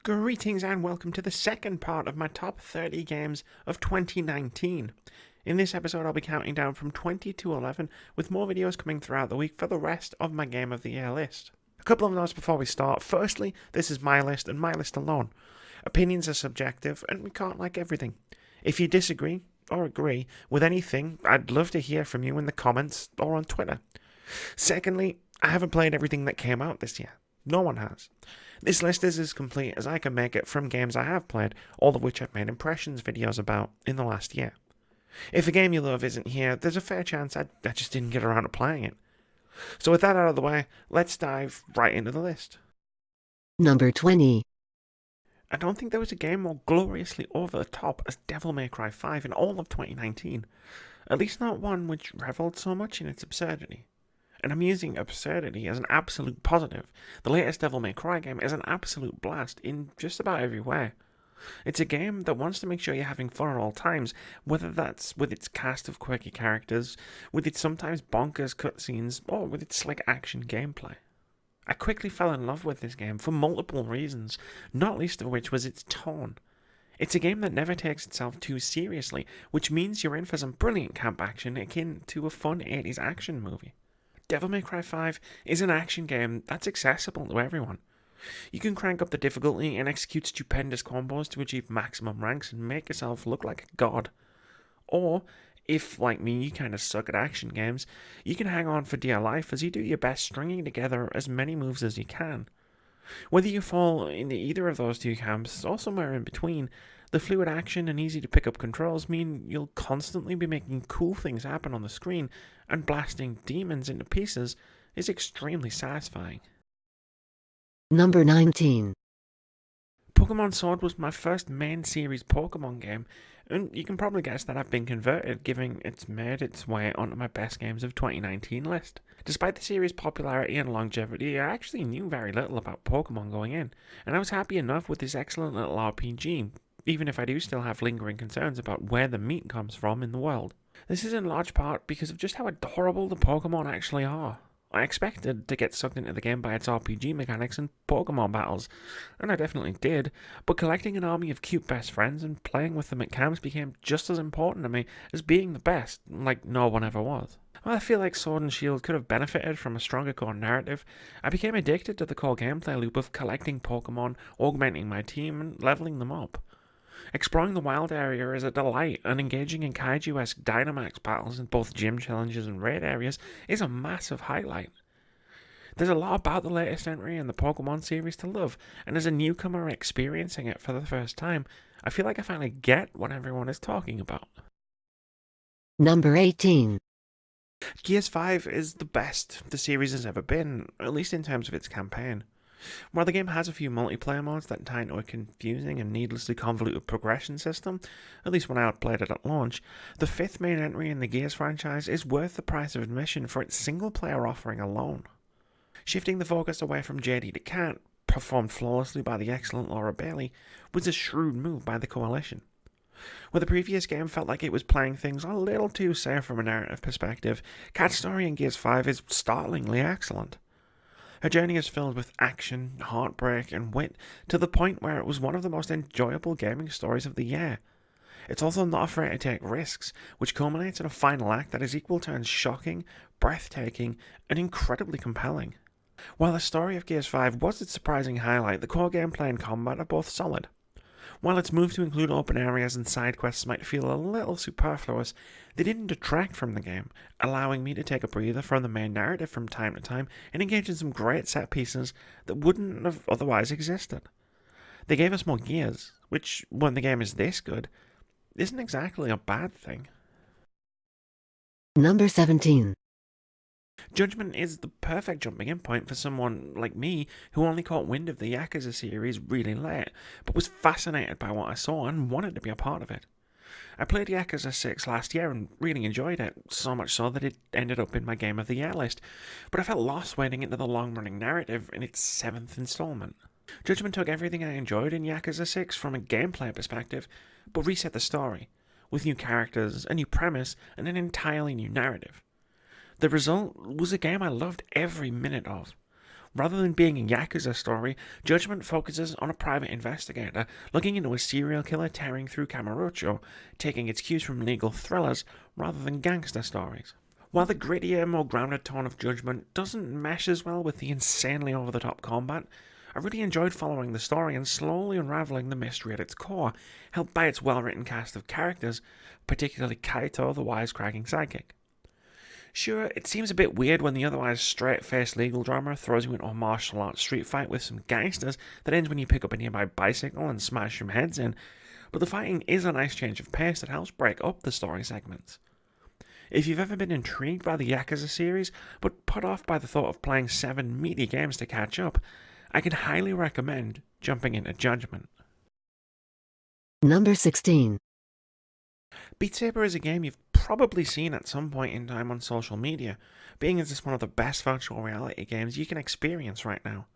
Greetings and welcome to the second part of my top 30 games of 2019. In this episode I'll be counting down from 20 to 11 with more videos coming throughout the week for the rest of my Game of the Year list. A couple of notes before we start. Firstly, this is my list and my list alone. Opinions are subjective and we can't like everything. If you disagree or agree with anything, I'd love to hear from you in the comments or on Twitter. Secondly, I haven't played everything that came out this year. No one has. This list is as complete as I can make it from games I have played, all of which I've made impressions videos about in the last year. If a game you love isn't here, there's a fair chance I just didn't get around to playing it. So with that out of the way, let's dive right into the list. Number 20. I don't think there was a game more gloriously over the top as Devil May Cry 5 in all of 2019. At least not one which revelled so much in its absurdity. And I'm using absurdity as an absolute positive. The latest Devil May Cry game is an absolute blast in just about every way. It's a game that wants to make sure you're having fun at all times, whether that's with its cast of quirky characters, with its sometimes bonkers cutscenes, or with its slick action gameplay. I quickly fell in love with this game for multiple reasons, not least of which was its tone. It's a game that never takes itself too seriously, which means you're in for some brilliant camp action akin to a fun 80s action movie. Devil May Cry 5 is an action game that's accessible to everyone. You can crank up the difficulty and execute stupendous combos to achieve maximum ranks and make yourself look like a god. Or, if, like me, you kind of suck at action games, you can hang on for dear life as you do your best stringing together as many moves as you can. Whether you fall into either of those two camps, or somewhere in between, the fluid action and easy to pick up controls mean you'll constantly be making cool things happen on the screen, and blasting demons into pieces is extremely satisfying. Number 19. Pokemon Sword was my first main series Pokemon game, and you can probably guess that I've been converted, given it's made its way onto my best games of 2019 list. Despite the series' popularity and longevity, I actually knew very little about Pokemon going in, and I was happy enough with this excellent little RPG, even if I do still have lingering concerns about where the meat comes from in the world. This is in large part because of just how adorable the Pokemon actually are. I expected to get sucked into the game by its RPG mechanics and Pokemon battles, and I definitely did, but collecting an army of cute best friends and playing with them at camps became just as important to me as being the best, like no one ever was. While I feel like Sword and Shield could have benefited from a stronger core narrative, I became addicted to the core gameplay loop of collecting Pokemon, augmenting my team, and leveling them up. Exploring the wild area is a delight, and engaging in kaiju-esque Dynamax battles in both gym challenges and raid areas is a massive highlight. There's a lot about the latest entry in the Pokemon series to love, and as a newcomer experiencing it for the first time, I feel like I finally get what everyone is talking about. Number 18. Gears 5 is the best the series has ever been, at least in terms of its campaign. While the game has a few multiplayer modes that tie into a confusing and needlessly convoluted progression system, at least when I outplayed it at launch, the fifth main entry in the Gears franchise is worth the price of admission for its single-player offering alone. Shifting the focus away from JD to Cat, performed flawlessly by the excellent Laura Bailey, was a shrewd move by the Coalition. Where the previous game felt like it was playing things a little too safe from a narrative perspective, Cat's story in Gears 5 is startlingly excellent. Her journey is filled with action, heartbreak, and wit, to the point where it was one of the most enjoyable gaming stories of the year. It's also not afraid to take risks, which culminates in a final act that is equal turns shocking, breathtaking, and incredibly compelling. While the story of Gears 5 was its surprising highlight, the core gameplay and combat are both solid. While its move to include open areas and side quests might feel a little superfluous, they didn't detract from the game, allowing me to take a breather from the main narrative from time to time and engage in some great set pieces that wouldn't have otherwise existed. They gave us more Gears, which, when the game is this good, isn't exactly a bad thing. Number 17. Judgment is the perfect jumping in point for someone like me who only caught wind of the Yakuza series really late, but was fascinated by what I saw and wanted to be a part of it. I played Yakuza 6 last year and really enjoyed it, so much so that it ended up in my Game of the Year list, but I felt lost wading into the long-running narrative in its 7th installment. Judgment took everything I enjoyed in Yakuza 6 from a gameplay perspective, but reset the story, with new characters, a new premise, and an entirely new narrative. The result was a game I loved every minute of. Rather than being a Yakuza story, Judgment focuses on a private investigator looking into a serial killer tearing through Kamurocho, taking its cues from legal thrillers rather than gangster stories. While the grittier, more grounded tone of Judgment doesn't mesh as well with the insanely over-the-top combat, I really enjoyed following the story and slowly unraveling the mystery at its core, helped by its well-written cast of characters, particularly Kaito, the wisecracking sidekick. Sure, it seems a bit weird when the otherwise straight-faced legal drama throws you into a martial arts street fight with some gangsters that ends when you pick up a nearby bicycle and smash some heads in, but the fighting is a nice change of pace that helps break up the story segments. If you've ever been intrigued by the Yakuza series, but put off by the thought of playing 7 meaty games to catch up, I can highly recommend jumping into Judgment. Number 16. Beat Saber is a game you've probably seen at some point in time on social media, being as it's one of the best virtual reality games you can experience right now.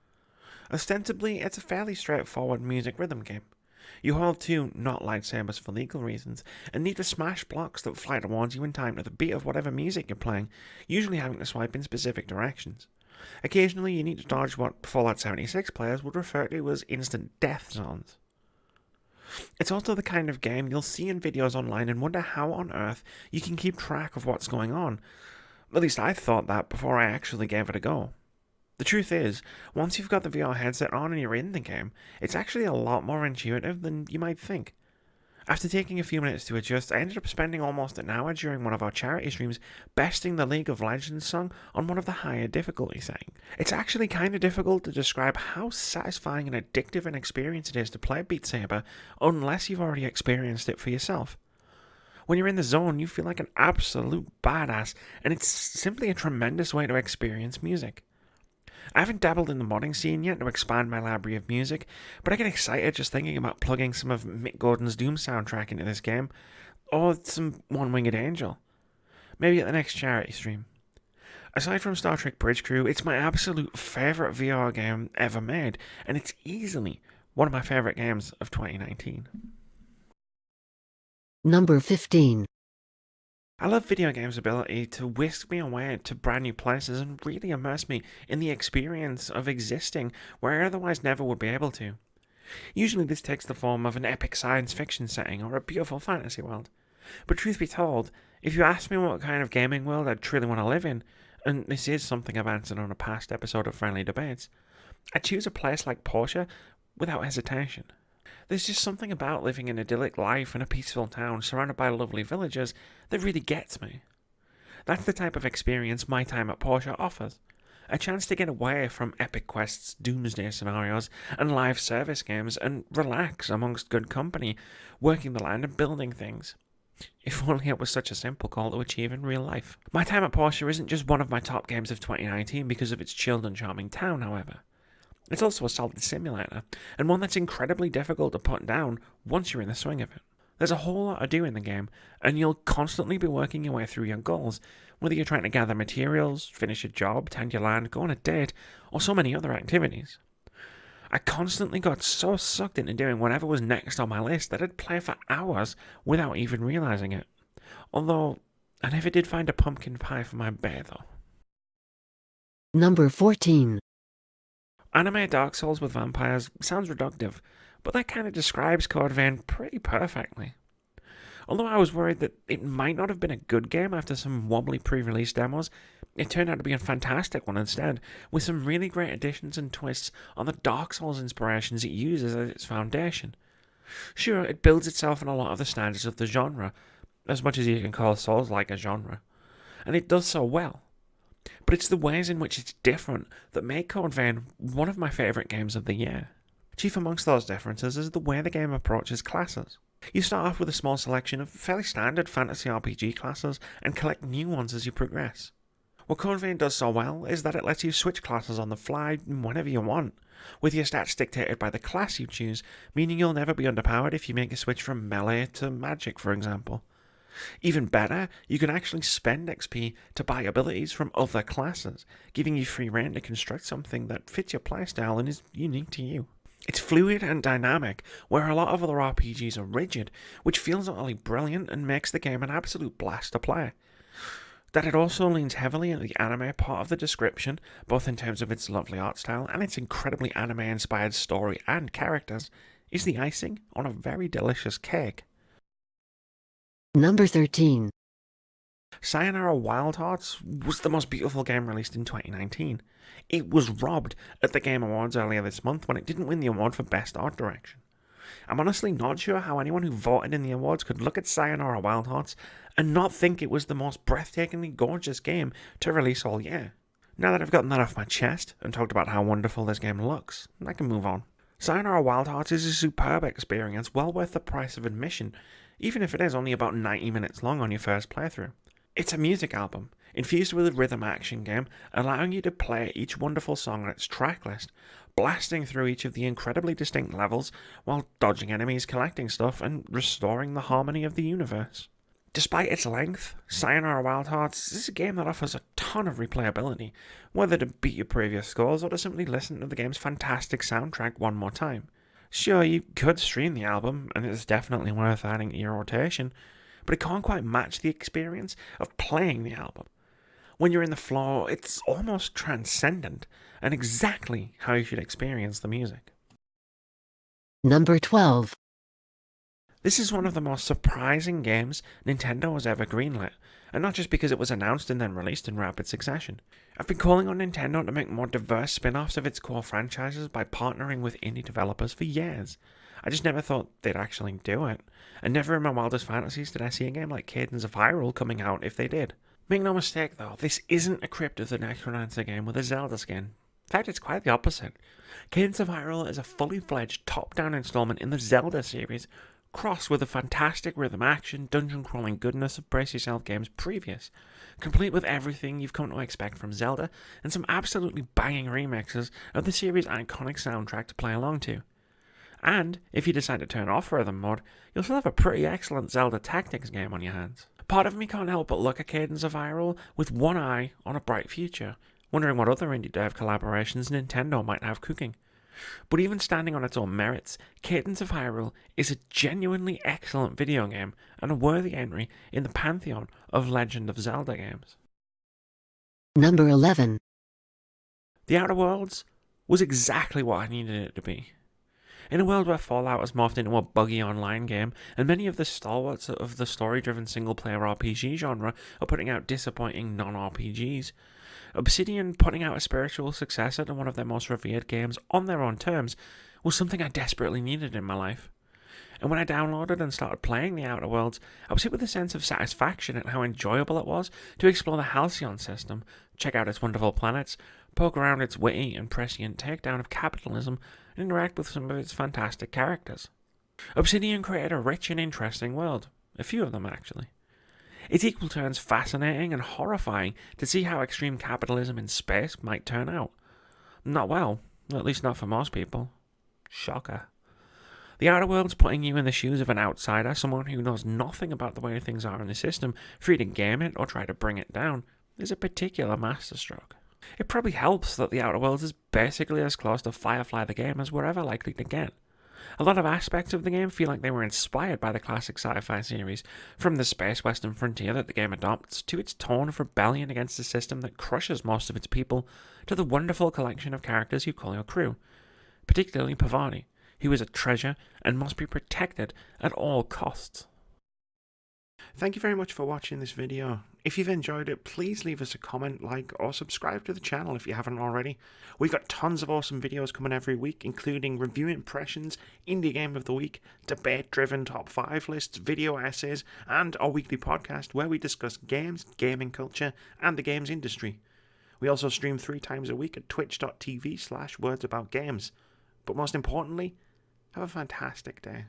Ostensibly, it's a fairly straightforward music rhythm game. You hold 2 not lightsabers for legal reasons, and need to smash blocks that fly towards you in time to the beat of whatever music you're playing, usually having to swipe in specific directions. Occasionally, you need to dodge what Fallout 76 players would refer to as instant death zones. It's also the kind of game you'll see in videos online and wonder how on earth you can keep track of what's going on. At least I thought that before I actually gave it a go. The truth is, once you've got the VR headset on and you're in the game, it's actually a lot more intuitive than you might think. After taking a few minutes to adjust, I ended up spending almost an hour during one of our charity streams besting the League of Legends song on one of the higher difficulty settings. It's actually kind of difficult to describe how satisfying and addictive an experience it is to play Beat Saber unless you've already experienced it for yourself. When you're in the zone, you feel like an absolute badass, and it's simply a tremendous way to experience music. I haven't dabbled in the modding scene yet to expand my library of music, but I get excited just thinking about plugging some of Mick Gordon's Doom soundtrack into this game, or some One Winged Angel. Maybe at the next charity stream. Aside from Star Trek Bridge Crew, it's my absolute favourite VR game ever made, and it's easily one of my favourite games of 2019. Number 15. I love video games' ability to whisk me away to brand new places and really immerse me in the experience of existing where I otherwise never would be able to. Usually this takes the form of an epic science fiction setting or a beautiful fantasy world. But truth be told, if you ask me what kind of gaming world I'd truly want to live in, and this is something I've answered on a past episode of Friendly Debates, I'd choose a place like Porsche without hesitation. There's just something about living an idyllic life in a peaceful town surrounded by lovely villagers that really gets me. That's the type of experience my time at Porsche offers. A chance to get away from epic quests, doomsday scenarios, and live service games and relax amongst good company, working the land and building things. If only it was such a simple goal to achieve in real life. My time at Porsche isn't just one of my top games of 2019 because of its chilled and charming town, however. It's also a solid simulator, and one that's incredibly difficult to put down once you're in the swing of it. There's a whole lot to do in the game, and you'll constantly be working your way through your goals, whether you're trying to gather materials, finish a job, tend your land, go on a date, or so many other activities. I constantly got so sucked into doing whatever was next on my list that I'd play for hours without even realising it. Although, I never did find a pumpkin pie for my bear though. Number 14. Anime Dark Souls with vampires sounds reductive, but that kind of describes Code Vein pretty perfectly. Although I was worried that it might not have been a good game after some wobbly pre-release demos, it turned out to be a fantastic one instead, with some really great additions and twists on the Dark Souls inspirations it uses as its foundation. Sure, it builds itself on a lot of the standards of the genre, as much as you can call Souls-like a genre, and it does so well. But it's the ways in which it's different that make Code Vein one of my favourite games of the year. Chief amongst those differences is the way the game approaches classes. You start off with a small selection of fairly standard fantasy RPG classes and collect new ones as you progress. What Code Vein does so well is that it lets you switch classes on the fly whenever you want, with your stats dictated by the class you choose, meaning you'll never be underpowered if you make a switch from melee to magic, for example. Even better, you can actually spend XP to buy abilities from other classes, giving you free rein to construct something that fits your playstyle and is unique to you. It's fluid and dynamic, where a lot of other RPGs are rigid, which feels utterly brilliant and makes the game an absolute blast to play. That it also leans heavily into the anime part of the description, both in terms of its lovely art style and its incredibly anime-inspired story and characters, is the icing on a very delicious cake. Number 13. Sayonara Wild Hearts was the most beautiful game released in 2019. It was robbed at the Game Awards earlier this month when it didn't win the award for Best Art Direction. I'm honestly not sure how anyone who voted in the awards could look at Sayonara Wild Hearts and not think it was the most breathtakingly gorgeous game to release all year. Now that I've gotten that off my chest and talked about how wonderful this game looks, I can move on. Sayonara Wild Hearts is a superb experience, well worth the price of admission, even if it is only about 90 minutes long on your first playthrough. It's a music album, infused with a rhythm action game, allowing you to play each wonderful song on its track list, blasting through each of the incredibly distinct levels while dodging enemies, collecting stuff, and restoring the harmony of the universe. Despite its length, Sayonara Wild Hearts is a game that offers a ton of replayability, whether to beat your previous scores or to simply listen to the game's fantastic soundtrack one more time. Sure, you could stream the album, and it's definitely worth adding to your rotation, but it can't quite match the experience of playing the album. When you're in the flow, it's almost transcendent, and exactly how you should experience the music. Number 12. This is one of the most surprising games Nintendo has ever greenlit, and not just because it was announced and then released in rapid succession. I've been calling on Nintendo to make more diverse spin-offs of its core franchises by partnering with indie developers for years. I just never thought they'd actually do it, and never in my wildest fantasies did I see a game like Cadence of Hyrule coming out if they did. Make no mistake though, this isn't a Crypt of the Necrodancer game with a Zelda skin. In fact, it's quite the opposite. Cadence of Hyrule is a fully fledged top-down installment in the Zelda series, crossed with the fantastic rhythm action, dungeon crawling goodness of Brace Yourself games previous, complete with everything you've come to expect from Zelda, and some absolutely banging remixes of the series' iconic soundtrack to play along to. And, if you decide to turn off rhythm mode, you'll still have a pretty excellent Zelda Tactics game on your hands. Part of me can't help but look at Cadence of Hyrule with one eye on a bright future, wondering what other indie dev collaborations Nintendo might have cooking. But even standing on its own merits, Cadence of Hyrule is a genuinely excellent video game and a worthy entry in the pantheon of Legend of Zelda games. Number 11. The Outer Worlds was exactly what I needed it to be. In a world where Fallout has morphed into a buggy online game, and many of the stalwarts of the story-driven single-player RPG genre are putting out disappointing non-RPGs, Obsidian putting out a spiritual successor to one of their most revered games on their own terms was something I desperately needed in my life. And when I downloaded and started playing The Outer Worlds, I was hit with a sense of satisfaction at how enjoyable it was to explore the Halcyon system, check out its wonderful planets, poke around its witty and prescient takedown of capitalism, and interact with some of its fantastic characters. Obsidian created a rich and interesting world, a few of them actually. It's equal turns fascinating and horrifying to see how extreme capitalism in space might turn out. Not well, at least not for most people. Shocker. The Outer Worlds putting you in the shoes of an outsider, someone who knows nothing about the way things are in the system, free to game it or try to bring it down, is a particular masterstroke. It probably helps that The Outer Worlds is basically as close to Firefly the game as we're ever likely to get. A lot of aspects of the game feel like they were inspired by the classic sci-fi series, from the space western frontier that the game adopts, to its tone of rebellion against a system that crushes most of its people, to the wonderful collection of characters you call your crew, particularly Pavani, who is a treasure and must be protected at all costs. Thank you very much for watching this video. If you've enjoyed it, please leave us a comment, like, or subscribe to the channel if you haven't already. We've got tons of awesome videos coming every week, including review impressions, indie game of the week, debate-driven top 5 lists, video essays, and our weekly podcast where we discuss games, gaming culture, and the games industry. We also stream 3 times a week at twitch.tv/wordsaboutgames. But most importantly, have a fantastic day.